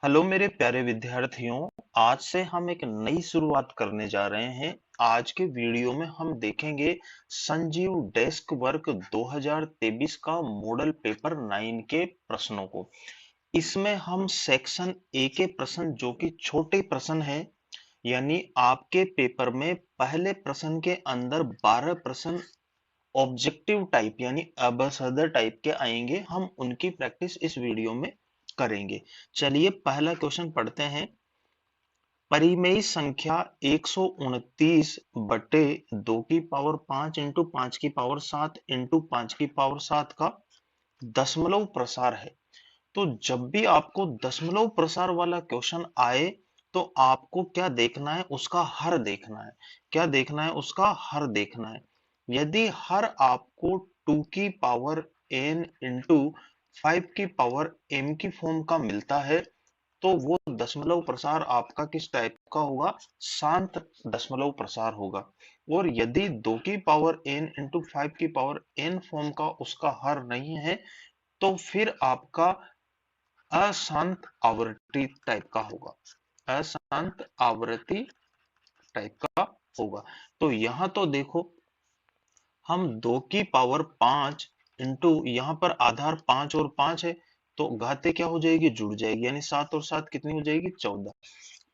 Hello मेरे प्यारे विद्यार्थियों। आज से हम एक नई शुरुआत करने जा रहे हैं। आज के वीडियो में हम देखेंगे संजीव डेस्क वर्क 2023 का मॉडल पेपर 9 के प्रश्नों को। इसमें हम सेक्शन ए के प्रश्न जो कि छोटे प्रश्न हैं, यानी आपके पेपर में पहले प्रश्न के अंदर 12 प्रश्न ऑब्जेक्टिव टाइप यानी अबसदर टाइप के आएंगे, हम उनकी प्रैक्टिस इस वीडियो में करेंगे। चलिए पहला क्वेश्चन पढ़ते हैं। परिमेय संख्या 129 बटे 2 की पावर 5 इंटू 5 की पावर 7 इंटू 5 की पावर 7 का दशमलव प्रसार है। तो जब भी आपको दशमलव प्रसार वाला क्वेश्चन आए तो आपको क्या देखना है, उसका हर देखना है। क्या देखना है? उसका हर देखना है। यदि हर आपको 2 की पावर n इंटू 5 की पावर m की फॉर्म का मिलता है तो वो दशमलव प्रसार आपका किस टाइप का होगा? शांत दशमलव प्रसार होगा। और यदि 2 की पावर n इंटू 5 की पावर n फॉर्म का उसका हर नहीं है तो फिर आपका अशांत आवृत्ति टाइप का होगा। अशांत आवृत्ति टाइप का होगा। तो यहां तो देखो, हम 2 की पावर 5 इंटू यहाँ पर आधार 5 और 5 है तो घाते क्या हो जाएगी? जुड़ जाएगी, यानी 7 और 7 कितनी हो जाएगी? 14।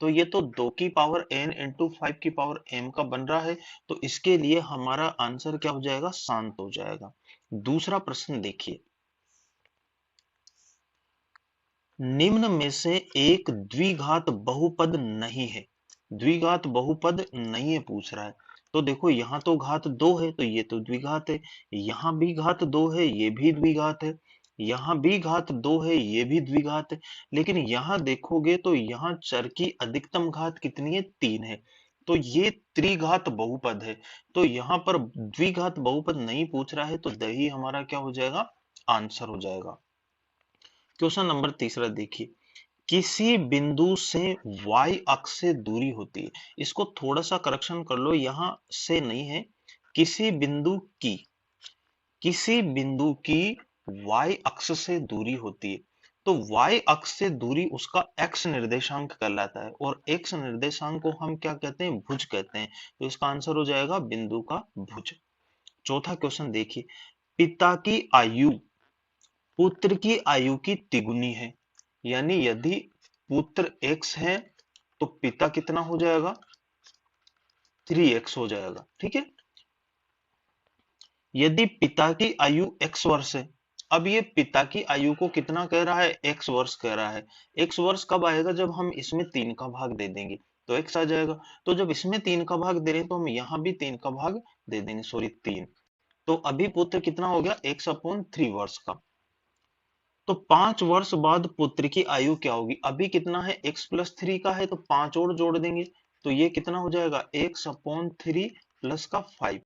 तो ये तो 2 की पावर n इंटू 5 की पावर m का बन रहा है, तो इसके लिए हमारा आंसर क्या हो जाएगा? शांत हो जाएगा। दूसरा प्रश्न देखिए, निम्न में से एक द्विघात बहुपद नहीं है। द्विघात बहुपद नहीं है पूछ रहा है। तो देखो, यहाँ तो घात 2 है तो ये तो द्विघात है, यहाँ भी घात 2 है ये भी द्विघात है, यहाँ भी घात 2 है ये भी द्विघात है। लेकिन यहाँ देखोगे तो यहाँ चर की अधिकतम घात कितनी है? 3 है। तो ये त्रिघात बहुपद है। तो यहाँ पर द्विघात बहुपद नहीं पूछ रहा है तो दही हमारा क्या हो जाएगा? आंसर हो जाएगा। क्वेश्चन नंबर तीसरा देखिए, किसी बिंदु से y अक्ष से दूरी होती है। इसको थोड़ा सा करेक्शन कर लो, यहां से नहीं है, किसी बिंदु की, किसी बिंदु की y अक्ष से दूरी होती है। तो y अक्ष से दूरी उसका x निर्देशांक कहलाता है और x निर्देशांक को हम क्या कहते हैं? भुज कहते हैं। तो इसका आंसर हो जाएगा बिंदु का भुज। चौथा क्वेश्चन देखिए, पिता की आयु पुत्र की आयु की तिगुनी है। यानी यदि पुत्र x है तो पिता कितना हो जाएगा? 3x हो जाएगा। ठीक है। यदि पिता की आयु x वर्ष है, अब ये पिता की आयु को कितना कह रहा है? x वर्ष कह रहा है। x वर्ष कब आएगा? जब हम इसमें 3 का भाग दे देंगे तो x आ जाएगा। तो जब इसमें 3 का भाग दे रहे हैं तो हम यहां भी 3 का भाग दे देंगे, सॉरी 3। तो अभी पुत्र कितना हो गया? x/3 वर्ष का। तो 5 वर्ष बाद पुत्र की आयु क्या होगी? अभी कितना है? x+3 का है तो 5 और जोड़ देंगे तो ये कितना हो जाएगा? x/3 प्लस का 5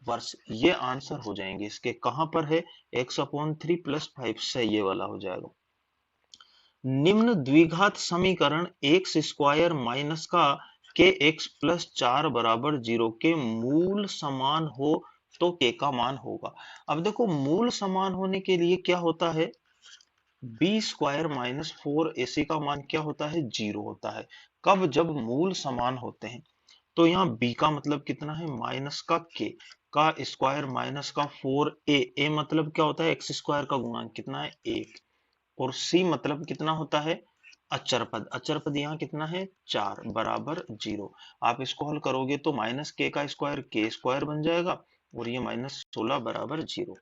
वर्ष। ये आंसर हो जाएंगे इसके। कहां पर है? x/3 प्लस 5 से ये वाला हो जाएगा। निम्न द्विघात समीकरण एक्स स्क्वायर माइनस का के एक्स प्लस 4 बराबर 0 के मूल समान हो तो के का मान होगा। अब देखो, मूल समान होने के लिए क्या होता है? बी स्क्वायर माइनस 4ac का मान क्या होता है? 0 होता है। कब? जब मूल समान होते हैं। तो यहाँ b का मतलब कितना है? माइनस का k का स्क्वायर माइनस का 4a मतलब क्या होता है? एक्स स्क्वायर का गुणांक कितना है? 1। और c मतलब कितना होता है? अचर पद। अचर पद यहाँ कितना है? 4 बराबर 0। आप इसको हल करोगे तो माइनस के का स्क्वायर के स्क्वायर बन जाएगा और ये -16 बराबर 0।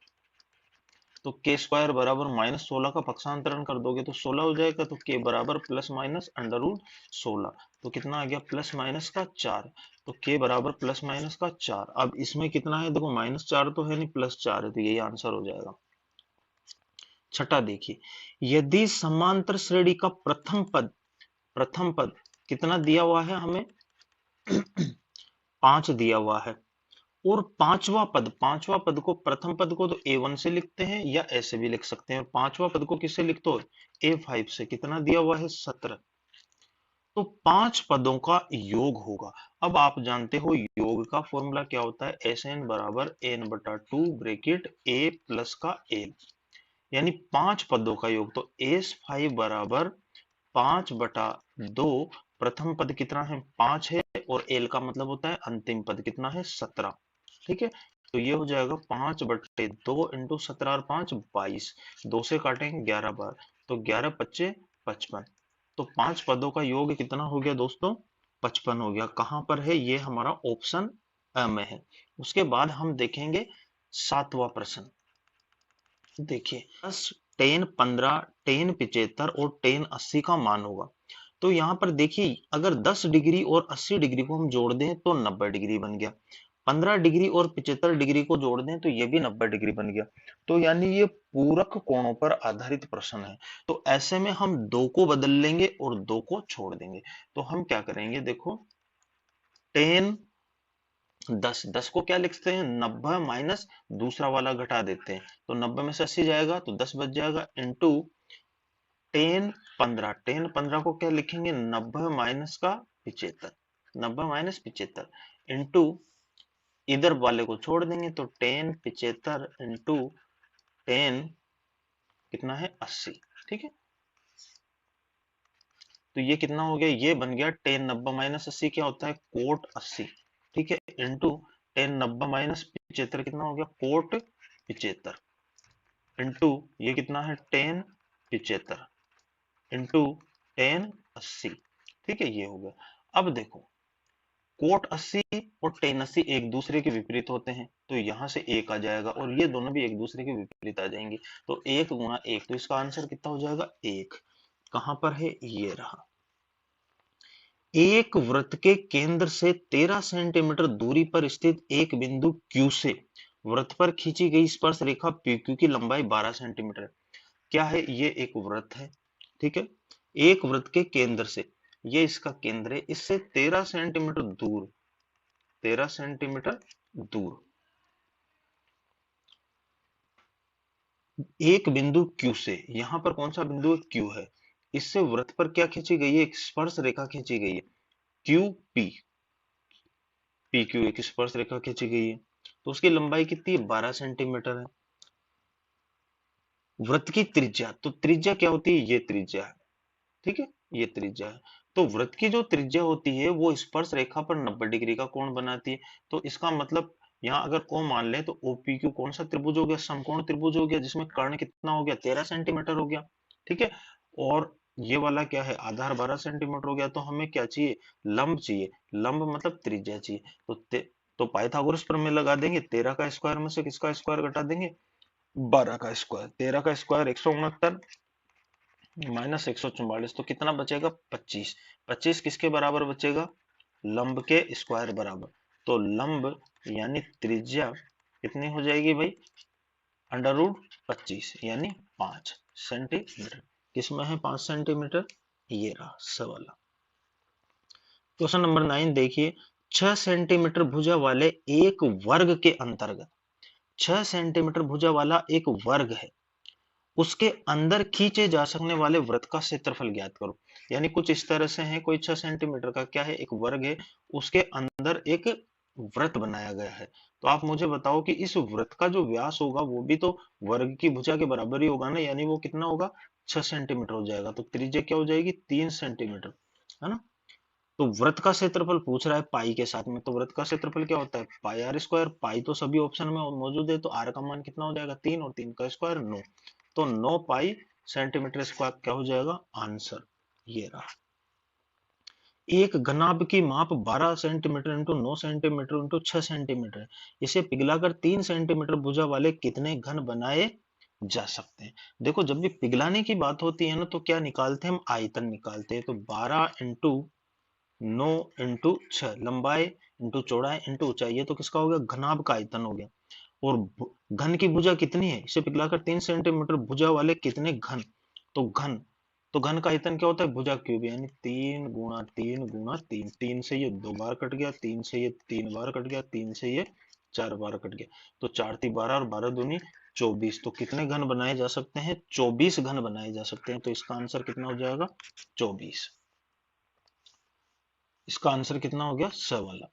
तो के स्क्वायर बराबर -16 का पक्षांतरण कर दोगे तो 16 हो जाएगा। तो के बराबर प्लस माइनस √16। तो कितना आ गया? प्लस माइनस का 4। तो के बराबर प्लस माइनस का 4। अब इसमें कितना है? देखो, -4 तो है नहीं, +4 है, तो यही आंसर हो जाएगा। छठा देखिए, यदि समांतर श्रेणी का प्रथम पद कितना दिया हुआ है हमें? 5 दिया हुआ है। और पांचवा पद को, प्रथम पद को तो a1 से लिखते हैं या ऐसे भी लिख सकते हैं, और पांचवा पद को किससे लिखते हो? a5 से। कितना दिया हुआ है? 17। तो 5 पदों का योग होगा। अब आप जानते हो योग का फॉर्मूला क्या होता है? Sn बराबर n/2 ब्रैकेट a प्लस का l, यानी 5 पदों का योग। तो S5 बराबर 5/2 प्रथम पद कितना है 5 है और एल का मतलब होता है अंतिम पद कितना है 17। ठीक है, तो ये हो जाएगा 5/2 इंटू 17 और 5 22, 2 से काटेंगे 11 बार, तो 11 पच्चे 55। तो 5 पदों का योग कितना हो गया दोस्तों 55 हो गया। कहां पर है ये हमारा ऑप्शन अ में है। उसके बाद हम देखेंगे 7वां प्रश्न। देखिए 10 10 15 10 75 और 10 80 का मान होगा। तो यहाँ पर देखिए अगर 10 डिग्री और 80 डिग्री को हम जोड़ दें तो 90 डिग्री बन गया। 15 डिग्री और 75 डिग्री को जोड़ दें तो ये भी 90 डिग्री बन गया। तो यानी ये पूरक कोणों पर आधारित प्रश्न है। तो ऐसे में हम 2 को बदल लेंगे और 2 को छोड़ देंगे। तो हम क्या करेंगे देखो 10 10 को क्या लिखते हैं 90 माइनस दूसरा वाला घटा देते हैं, तो 90 में से 80 जाएगा तो 10 बच जाएगा इंटू 10 15 को क्या लिखेंगे 90 माइनस का 75, 90 माइनस 75 इंटू इधर वाले को छोड़ देंगे तो 10 75 इंटू 10 कितना है 80। ठीक है, तो ये कितना हो गया ये बन गया 10 90 माइनस 80 क्या होता है कोट 80। ठीक है, इंटू 10 90 माइनस 75 कितना हो गया कोट 75 इंटू ये कितना है 10 75 इंटू 10 80। ठीक है, ये हो गया। अब देखो कोट 80 और 10 80 एक दूसरे के विपरीत होते हैं, तो यहां से एक आ जाएगा और ये दोनों भी एक दूसरे के विपरीत आ जाएंगे, तो 1 गुणा 1, तो इसका आंसर कितना हो जाएगा 1। कहां पर है ये रहा। एक वृत्त के केंद्र से 13 सेंटीमीटर दूरी पर स्थित एक बिंदु Q से वृत्त पर खींची गई स्पर्श रेखा PQ की लंबाई 12 सेंटीमीटर है। क्या है ये एक वृत्त है। ठीक है, एक वृत्त के केंद्र से, ये इसका केंद्र है, इससे 13 सेंटीमीटर दूर, 13 सेंटीमीटर दूर एक बिंदु Q से, यहां पर कौन सा बिंदु है Q है, इससे वृत्त पर क्या खींची गई है एक स्पर्श रेखा खींची गई है QP, PQ एक स्पर्श रेखा खींची गई है, तो उसकी लंबाई कितनी है 12 सेंटीमीटर है। वृत्त की त्रिज्या, तो त्रिज्या क्या होती है ये त्रिज्या है। ठीक है, ये त्रिज्या है। तो वृत्त की जो त्रिज्या होती है वो स्पर्श रेखा पर 90 डिग्री का कोण बनाती है। तो इसका मतलब यहाँ अगर O मान लें तो OPQ कौन सा त्रिभुज हो गया समकोण त्रिभुज हो गया, जिसमें कर्ण कितना हो गया 13 सेंटीमीटर हो गया। ठीक है, और ये वाला क्या है आधार 12 सेंटीमीटर हो गया। तो हमें क्या चाहिए लंब चाहिए, लंब मतलब त्रिज्या चाहिए। तो पाइथागोरस प्रमेय लगा देंगे, 13 का स्क्वायर में से किसका स्क्वायर घटा देंगे 12 का स्क्वायर, 13 का स्क्वायर 169 माइनस 144, तो कितना बचेगा 25। 25 किसके बराबर बचेगा लंब के स्क्वायर बराबर। तो लंब यानी त्रिज्या कितनी हो जाएगी भाई अंडर रूट 25 यानी 5 सेंटीमीटर। किसमें है 5 सेंटीमीटर, ये रहा सवाल। क्वेश्चन नंबर 9 देखिए 6 सेंटीमीटर भुजा वाले एक वर्ग के अंतर्गत, 6 सेंटीमीटर भुजा वाला एक वर्ग है, उसके अंदर खींचे जा सकने वाले वृत्त का क्षेत्रफल ज्ञात करो। यानी कुछ इस तरह से है, कोई 6 सेंटीमीटर का क्या है एक वर्ग है, उसके अंदर एक वृत्त बनाया गया है। तो आप मुझे बताओ कि इस वृत्त का जो व्यास होगा वो भी तो वर्ग की भुजा के बराबर ही होगा ना, यानी वो कितना होगा 6 सेंटीमीटर हो जाएगा। तो त्रिज्या क्या हो जाएगी 3 सेंटीमीटर, है ना। तो वृत्त का क्षेत्रफल पूछ रहा है पाई के साथ में, तो वृत्त का क्षेत्रफल क्या होता है पाई आर स्क्वायर। पाई तो सभी ऑप्शन में मौजूद है, तो आर का मान कितना हो जाएगा 3 और 3 का स्क्वायर 9, तो 9 पाई सेंटीमीटर स्क्वायर क्या हो जाएगा आंसर, ये रहा। एक घनाभ की माप 12 centimetre into 9 centimetre into 6 centimetre है, इसे पिघलाकर 3 सेंटीमीटर भुजा वाले कितने घन बनाए जा सकते हैं। देखो जब भी पिघलाने की बात होती है ना तो क्या निकालते हैं हम आयतन निकालते हैं। तो 12 इंटू 9 इंटू 6 लंबाई इंटू चौड़ाई इंटू ऊंचाई, ये तो किसका हो गया घनाभ का आयतन हो गया। और घन की भुजा कितनी है इसे पिघलाकर 3 सेंटीमीटर भुजा वाले कितने घन, तो घन, तो घन का आयतन क्या होता है भुजा क्यूब, यानी 3 गुणा 3 गुणा 3, 3 से ये 2 बार कट गया, 3 से ये 3 बार कट गया, 3 से ये 4 बार कट गया, तो 4 3 12 और 12 दूनी 24। तो कितने घन बनाए जा सकते हैं 24 घन बनाए जा सकते हैं। तो इसका आंसर कितना हो जाएगा 24। इसका आंसर कितना हो गया स वाला।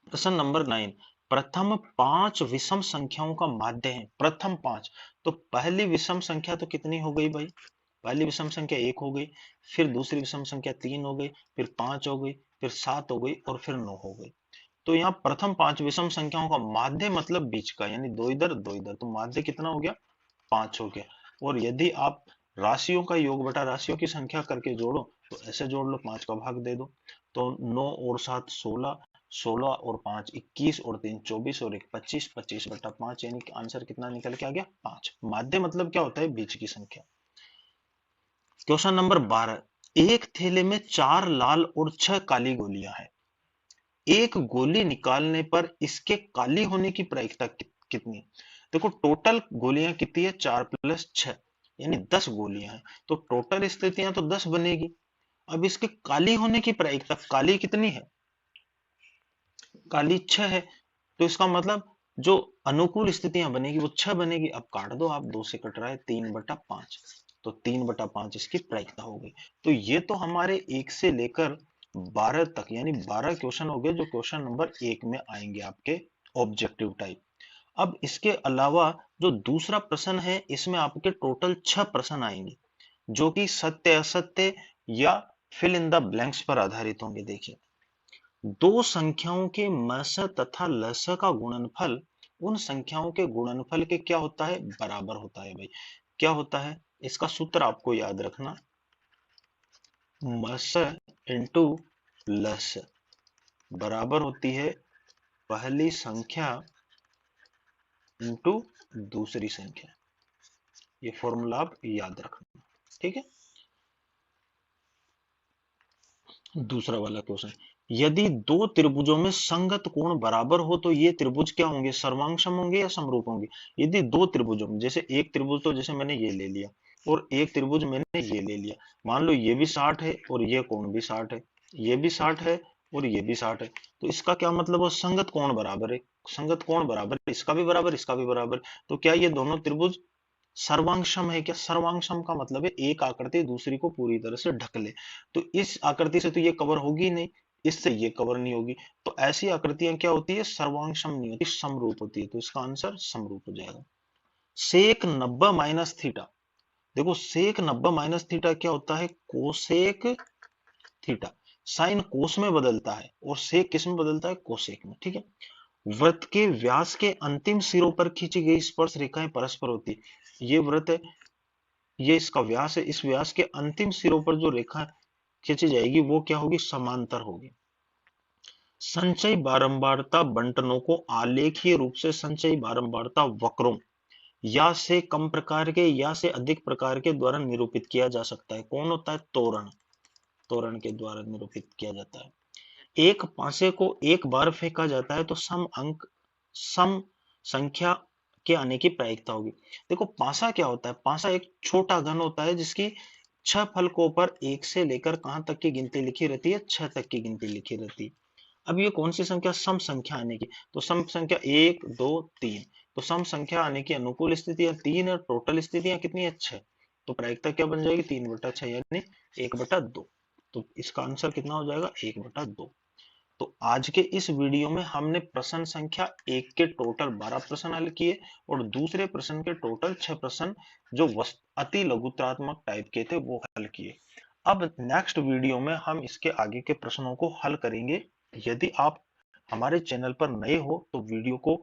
प्रश्न नंबर 9 प्रथम 5 विषम संख्याओं का माध्य है, प्रथम 5, तो पहली विषम संख्या तो कितनी हो गई भाई पहली विषम संख्या 1 हो गई, फिर दूसरी विषम संख्या 3 हो गई, फिर 5 हो गई, फिर 7 हो गई और फिर 9 हो गई। तो यहाँ प्रथम 5 विषम संख्याओं का माध्य मतलब बीच का, यानी 2 इधर, तो माध्य कितना हो गया? 5 हो गया। और यदि आप राशियों का योग बटा राशियों की संख्या करके जोड़ो तो ऐसे जोड़ लो, 5 का भाग दे दो, तो 9 और 7 16, 16 और 5 21 और 3 24 और 1 25, 25 बटा 5, यानी कि आंसर कितना निकल के आ गया? 5। माध्य मतलब क्या होता है? बीच की संख्या। क्वेश्चन नंबर 12, एक थैले में 4 लाल और 6 काली गोलियां हैं। एक गोली निकालने पर इसके काली होने की प्रायिकता कितनी? देखो टोटल गोलियां कितनी है? 4 प्लस 6, यानी 10 गोलियां हैं, तो टोटल स्थितियां तो 10 बनेगी। अब इसके काली होने की प्रायिकता, काली कितनी है? काली 6 है, तो इसका मतलब जो अनुकूल स्थितियां बनेगी वो 6 बनेगी। अब काट दो आप, 2 से कट रहा है, 3/5, तो 3/5 इसकी प्रायिकता हो गई। तो ये तो हमारे 1 से लेकर 12 तक, यानी 12 क्वेश्चन हो गए जो क्वेश्चन नंबर 1 में आएंगे आपके ऑब्जेक्टिव टाइप। अब इसके अलावा जो दूसरा प्रश्न है इसमें आपके टोटल 6 प्रश्न आएंगे जो कि सत्य असत्य या फिल इन द ब्लैंक्स पर आधारित होंगे। देखिए, दो संख्याओं के मस तथा लस का गुणनफल उन संख्याओं के गुणनफल के क्या होता है? बराबर होता है। भाई क्या होता है? इसका सूत्र आपको याद रखना, मस इंटू लस बराबर होती है पहली संख्या इंटू दूसरी संख्या। ये फॉर्मूला आप याद रखना, ठीक है। दूसरा वाला क्वेश्चन, यदि दो त्रिभुजों में संगत कोण बराबर हो तो ये त्रिभुज क्या होंगे? सर्वांगसम होंगे या समरूप होंगे? यदि दो त्रिभुजों में, जैसे एक त्रिभुज तो जैसे मैंने ये ले लिया और एक त्रिभुज मैंने ये ले लिया, मान लो ये भी 60 है और ये कोण भी 60 है, ये भी 60 है और ये भी 60 है, तो इसका क्या मतलब? वो संगत कोण बराबर है। संगत कोण बराबर, इसका भी बराबर, इसका भी बराबर, तो क्या ये दोनों त्रिभुज सर्वांगसम है? क्या सर्वांगसम का मतलब है एक आकृति दूसरी को पूरी तरह से ढक ले, तो इस आकृति से तो ये कवर होगी नहीं, इससे ये कवर नहीं होगी, तो ऐसी आकृतियां क्या होती है? सर्वांगसम नहीं होती, समरूप होती है, तो इसका आंसर समरूप हो जाएगा। सेक 90 माइनस थीटा, देखो सेक 90 माइनस थीटा क्या होता है? Cosec theta. साइन कोस में बदलता है और सेक किस में बदलता है? कोसेक में, ठीक है। वृत्त के व्यास के अंतिम सिरों पर खींची गई स्पर्श रेखाएं परस्पर होती है। ये वृत्त है, ये इसका व्यास है, इस व्यास के अंतिम सिरों पर जो रेखा खींची जाएगी वो क्या होगी? समांतर होगी। संचयी बारंबारता बंटनों को आलेखीय रूप से संचयी बारंबारता वक्रों या से कम प्रकार के या से अधिक प्रकार के द्वारा निरूपित किया जा सकता है। कौन होता है? तोरण। तोरण के द्वारा निरूपित किया जाता है। एक पासे को एक बार फेंका जाता है तो सम संख्या के आने की प्रायिकता होगी। देखो पासा क्या होता है? पासा एक छोटा घन होता है जिसकी 6 फलकों पर 1 से लेकर कहां तक की गिनती लिखी रहती है? 6 तक की गिनती लिखी रहती है। अब ये कौन सी संख्या? सम संख्या आने की, तो सम संख्या 1 2 3, तो सम संख्या आने की अनुकूल स्थितियां 3 और टोटल स्थितियां कितनी है? 6, तो प्रायिकता क्या बन जाएगी? 3/6, यानी 1/2। तो इसका आंसर कितना हो जाएगा? 1/2। तो आज के इस वीडियो में हमने प्रश्न संख्या 1 के टोटल 12 प्रश्न हल किए और दूसरे प्रश्न के टोटल 6 प्रश्न जो अति लघुत्रात्मक टाइप के थे वो हल किए। अब नेक्स्ट वीडियो में हम इसके आगे के प्रश्नों को हल करेंगे। यदि आप हमारे चैनल पर नए हो तो वीडियो को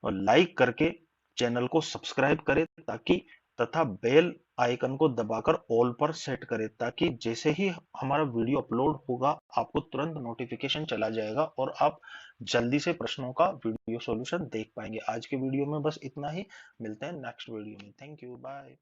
लाइक करके चैनल को सब्सक्राइब करें ताकि, तथा बेल आइकन को दबाकर ऑल पर सेट करें ताकि जैसे ही हमारा वीडियो अपलोड होगा आपको तुरंत नोटिफिकेशन चला जाएगा और आप जल्दी से प्रश्नों का वीडियो सॉल्यूशन देख पाएंगे। आज के वीडियो में बस इतना ही, मिलते हैं नेक्स्ट वीडियो में। Thank you, bye.